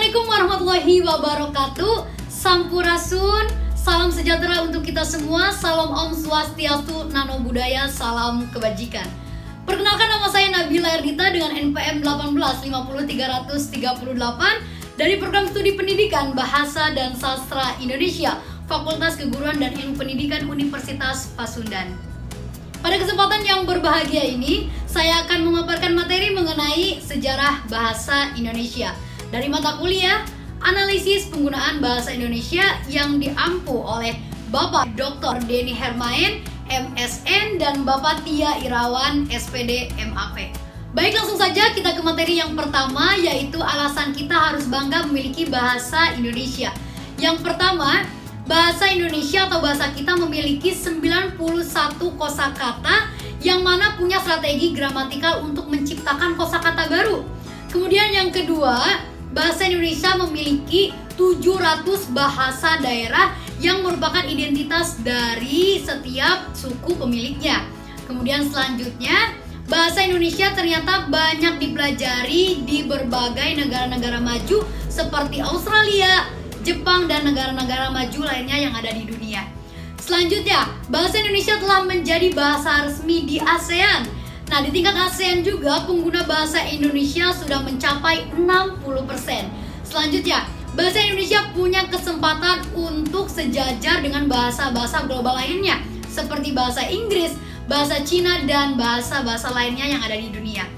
Assalamualaikum warahmatullahi wabarakatuh. Sampurasun, salam sejahtera untuk kita semua. Salam Om Swastiastu, Namo Buddhaya, salam kebajikan. Perkenalkan, nama saya Nabila Erdita dengan NPM 1850338 dari Program Studi Pendidikan Bahasa dan Sastra Indonesia, Fakultas Keguruan dan Ilmu Pendidikan Universitas Pasundan. Pada kesempatan yang berbahagia ini, saya akan memaparkan materi mengenai sejarah bahasa Indonesia dari mata kuliah Analisis Penggunaan Bahasa Indonesia yang diampu oleh Bapak Dr. Denny Hermain, MSN, dan Bapak Tia Irawan, SPD, MAP. Baik, langsung saja kita ke materi yang pertama, yaitu alasan kita harus bangga memiliki bahasa Indonesia. Yang pertama, bahasa Indonesia atau bahasa kita memiliki 91 kosakata yang mana punya strategi gramatikal untuk menciptakan kosakata baru. Kemudian yang kedua, bahasa Indonesia memiliki 700 bahasa daerah yang merupakan identitas dari setiap suku pemiliknya. Kemudian selanjutnya, bahasa Indonesia ternyata banyak dipelajari di berbagai negara-negara maju seperti Australia, Jepang, dan negara-negara maju lainnya yang ada di dunia. Selanjutnya, bahasa Indonesia telah menjadi bahasa resmi di ASEAN. Nah, di tingkat ASEAN juga pengguna bahasa Indonesia sudah mencapai 60%. Selanjutnya, bahasa Indonesia punya kesempatan untuk sejajar dengan bahasa-bahasa global lainnya seperti bahasa Inggris, bahasa Cina, dan bahasa-bahasa lainnya yang ada di dunia.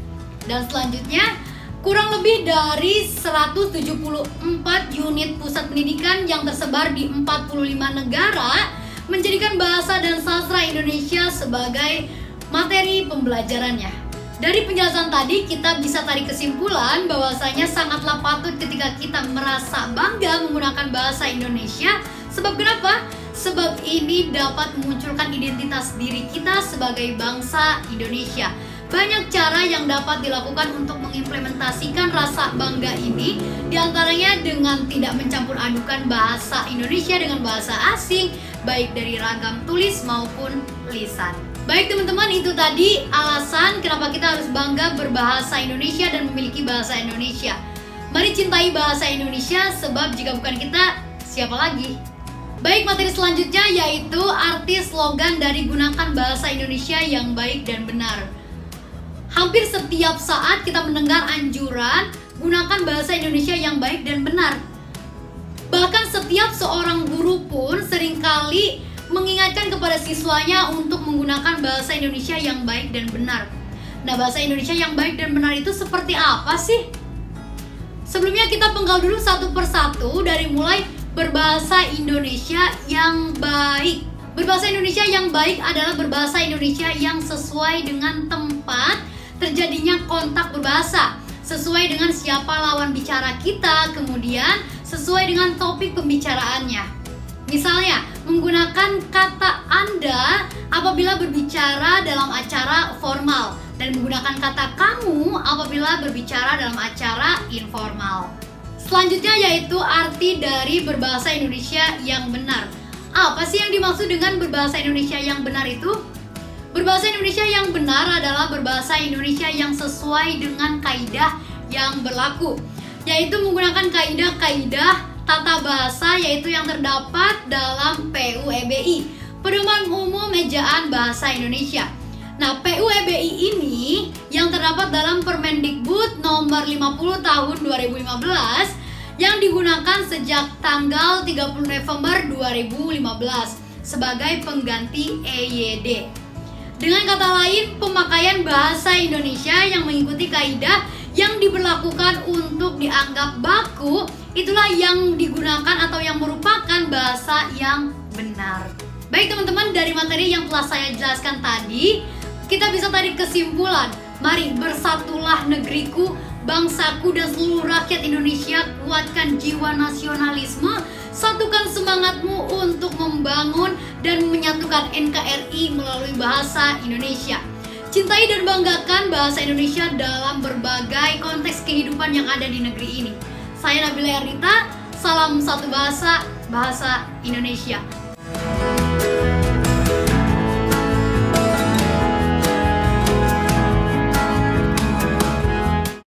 Dan selanjutnya, kurang lebih dari 174 unit pusat pendidikan yang tersebar di 45 negara menjadikan bahasa dan sastra Indonesia sebagai materi pembelajarannya. Dari penjelasan tadi kita bisa tarik kesimpulan bahwasanya sangatlah patut ketika kita merasa bangga menggunakan bahasa Indonesia. Sebab kenapa? Sebab ini dapat memunculkan identitas diri kita sebagai bangsa Indonesia. Banyak cara yang dapat dilakukan untuk mengimplementasikan rasa bangga ini, diantaranya dengan tidak mencampur adukan bahasa Indonesia dengan bahasa asing, baik dari ragam tulis maupun lisan. Baik teman-teman, itu tadi alasan kenapa kita harus bangga berbahasa Indonesia dan memiliki bahasa Indonesia. Mari cintai bahasa Indonesia, sebab jika bukan kita, siapa lagi? Baik, materi selanjutnya yaitu arti slogan dari gunakan bahasa Indonesia yang baik dan benar. Hampir setiap saat kita mendengar anjuran gunakan bahasa Indonesia yang baik dan benar. Bahkan setiap seorang guru pun seringkali mengingatkan kepada siswanya untuk menggunakan bahasa Indonesia yang baik dan benar. Nah, bahasa Indonesia yang baik dan benar itu seperti apa sih? Sebelumnya kita penggal dulu satu persatu dari mulai berbahasa Indonesia yang baik. Berbahasa Indonesia yang baik adalah berbahasa Indonesia yang sesuai dengan tempat terjadinya kontak berbahasa, sesuai dengan siapa lawan bicara kita, kemudian sesuai dengan topik pembicaraannya. Misalnya, menggunakan kata Anda apabila berbicara dalam acara formal dan menggunakan kata kamu apabila berbicara dalam acara informal. Selanjutnya yaitu arti dari berbahasa Indonesia yang benar. Apa sih yang dimaksud dengan berbahasa Indonesia yang benar itu? Berbahasa Indonesia yang benar adalah berbahasa Indonesia yang sesuai dengan kaidah yang berlaku, yaitu menggunakan kaidah-kaidah tata bahasa yaitu yang terdapat dalam PUEBI, Pedoman Umum Ejaan Bahasa Indonesia. Nah, PUEBI ini yang terdapat dalam Permendikbud nomor 50 tahun 2015 yang digunakan sejak tanggal 30 November 2015 sebagai pengganti EYD. Dengan kata lain, pemakaian bahasa Indonesia yang mengikuti kaidah yang diberlakukan untuk dianggap baku, itulah yang digunakan atau yang merupakan bahasa yang benar. Baik teman-teman, dari materi yang telah saya jelaskan tadi, kita bisa tarik kesimpulan. Mari bersatulah negeriku, bangsaku, dan seluruh rakyat Indonesia. Kuatkan jiwa nasionalisme, satukan semangatmu untuk membangun dan menyatukan NKRI melalui bahasa Indonesia. Cintai dan banggakan bahasa Indonesia dalam berbagai konteks kehidupan yang ada di negeri ini. Saya Nabila Erdita, salam satu bahasa, bahasa Indonesia.